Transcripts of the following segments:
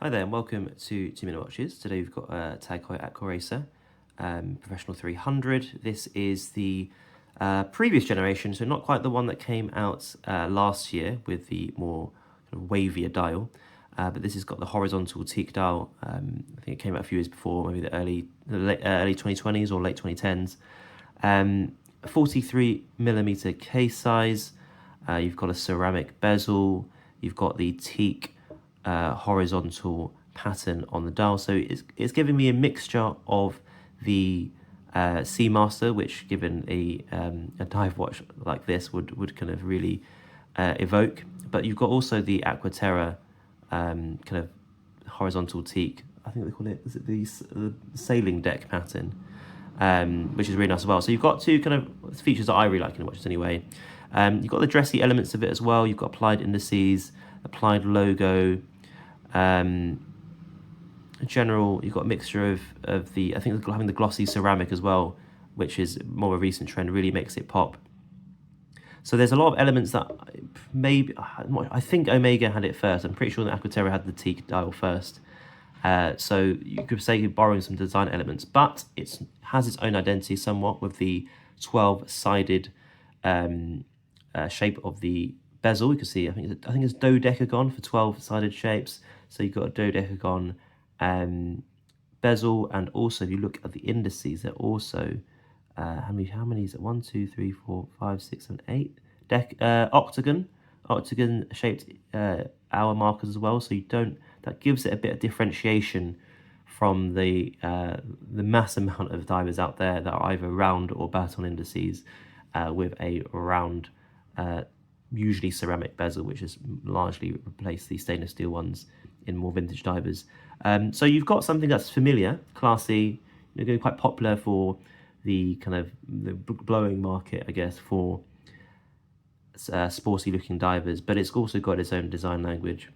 Hi there and welcome to 2 Minute Watches. Today we've got a Tag Heuer Aquaracer Professional 300. This is the previous generation, so not quite the one that came out last year with the more kind of wavier dial, but this has got the horizontal teak dial. I think it came out a few years before, maybe the early 2020s or late 2010s. 43mm case size. You've got a ceramic bezel. You've got the teak horizontal pattern on the dial, so it's giving me a mixture of the Seamaster, which given a dive watch like this would kind of really evoke, but you've got also the Aquaracer kind of horizontal teak. I think they call it, is it the sailing deck pattern, which is really nice as well. So you've got two kind of features that I really like in watches anyway. You've got the dressy elements of it as well. You've got applied indices, applied logo. General, you've got a mixture of the, I think having the glossy ceramic as well, which is more of a recent trend, really makes it pop. So there's a lot of elements that maybe, I think Omega had it first. I'm pretty sure that Aquaracer had the teak dial first. So you could say you're borrowing some design elements, but it has its own identity somewhat with the 12-sided shape of the bezel. You can see, I think it's dodecagon for 12-sided shapes. So you've got a dodecagon bezel, and also if you look at the indices, they're also how many is it? 1, 2, 3, 4, 5, 6, 7, 8 octagon shaped hour markers as well. So that gives it a bit of differentiation from the mass amount of divers out there that are either round or baton indices with a round usually ceramic bezel, which has largely replaced the stainless steel ones in more vintage divers. So you've got something that's familiar, classy, going quite popular for the kind of the blowing market, I guess, for sporty looking divers, but it's also got its own design language.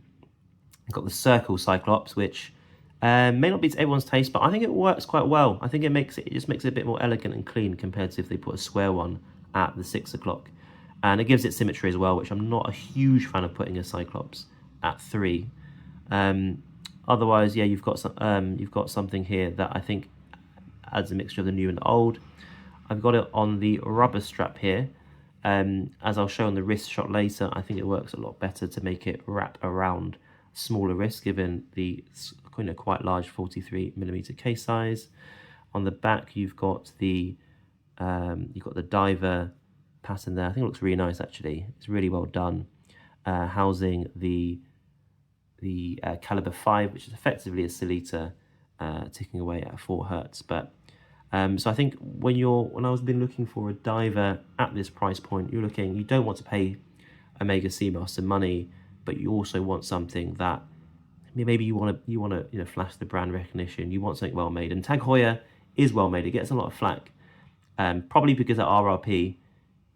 You've got the circle cyclops, which may not be to everyone's taste, but I think it works quite well. I think it just makes it a bit more elegant and clean compared to if they put a square one at the 6 o'clock. And it gives it symmetry as well, which I'm not a huge fan of putting a cyclops at 3. Otherwise, yeah, you've got something here that I think adds a mixture of the new and the old. I've got it on the rubber strap here. As I'll show on the wrist shot later, I think it works a lot better to make it wrap around smaller wrists, given the quite large 43mm case size. On the back, you've got the diver pattern there. I think it looks really nice actually. It's really well done, housing the caliber 5, which is effectively a Celita ticking away at 4 hertz. But so I think when I was been looking for a diver at this price point, you don't want to pay Omega Seamaster money, but you also want something that maybe you want to flash the brand recognition. You want something well made, and Tag Heuer is well made. It gets a lot of flack, probably because at RRP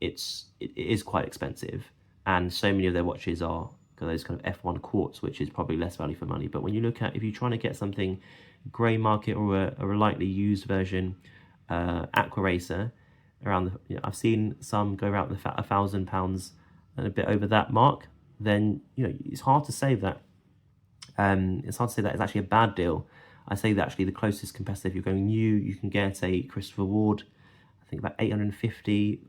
it is quite expensive, and so many of their watches are those kind of F1 quartz, which is probably less value for money. But when you look at, if you're trying to get something grey market or a lightly used version, Aquaracer, around I've seen some go around the £1,000 and a bit over that mark, then it's hard to say that it's actually a bad deal. I say that actually the closest competitor, if you're going new, you can get a Christopher Ward, I think about 850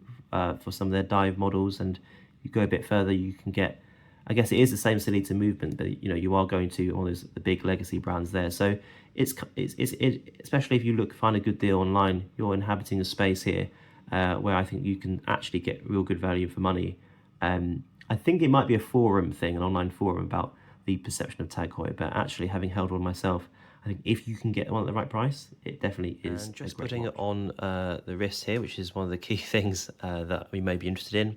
for some of their dive models, and you go a bit further, you can get, I guess it is the same Celita movement, but you are going to all those the big legacy brands there. So it's especially if you find a good deal online, you're inhabiting a space here where I think you can actually get real good value for money. I think it might be a forum thing, an online forum about the perception of Tag Heuer, but actually having held one myself, I think if you can get one at the right price, it definitely is. And just putting it on the wrist here, which is one of the key things that we may be interested in.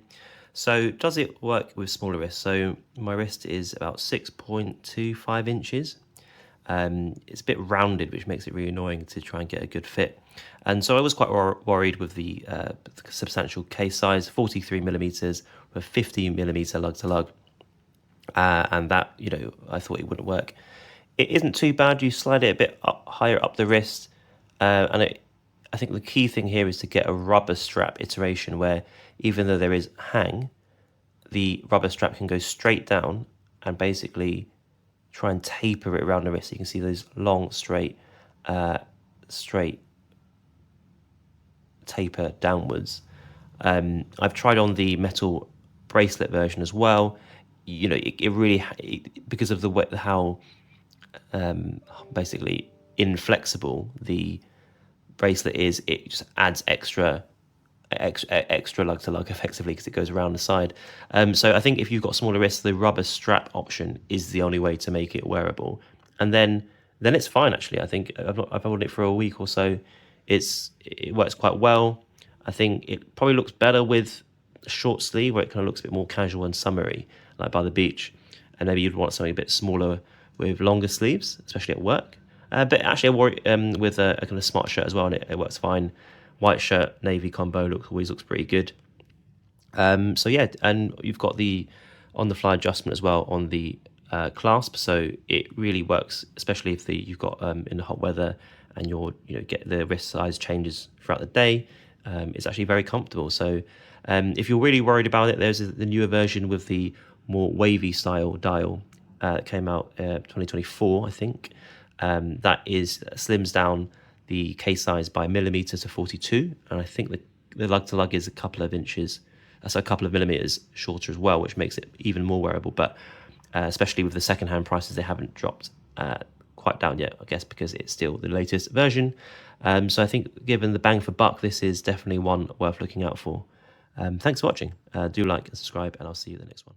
So does it work with smaller wrists? So my wrist is about 6.25 inches. It's a bit rounded, which makes it really annoying to try and get a good fit. And so I was quite worried with the substantial case size, 43mm with 50mm lug to lug. And that, I thought it wouldn't work. It isn't too bad. You slide it a bit higher up the wrist. I think the key thing here is to get a rubber strap iteration where even though there is hang, the rubber strap can go straight down and basically try and taper it around the wrist. You can see those long, straight taper downwards. I've tried on the metal bracelet version as well. You know, it really, because of the way, how basically inflexible the bracelet is, it just adds extra lug to lug effectively because it goes around the side. So I think if you've got smaller wrists, the rubber strap option is the only way to make it wearable, and then it's fine actually. I think I've worn it for a week or so. It works quite well. I think it probably looks better with a short sleeve, where it kind of looks a bit more casual and summery, like by the beach, and maybe you'd want something a bit smaller with longer sleeves, especially at work. But actually, I wore it with a kind of smart shirt as well, and it works fine. White shirt, navy combo always looks pretty good. So yeah, and you've got the on-the-fly adjustment as well on the clasp, so it really works, especially if you've got in the hot weather and get the wrist size changes throughout the day. It's actually very comfortable. So if you're really worried about it, there's the newer version with the more wavy style dial that came out 2024, I think. That slims down the case size by millimeter to 42, and I think the lug to lug is a couple of inches, so a couple of millimeters shorter as well, which makes it even more wearable. But especially with the second-hand prices, they haven't dropped quite down yet, I guess, because it's still the latest version. So I think, given the bang for buck, this is definitely one worth looking out for. Thanks for watching. Do like and subscribe, and I'll see you in the next one.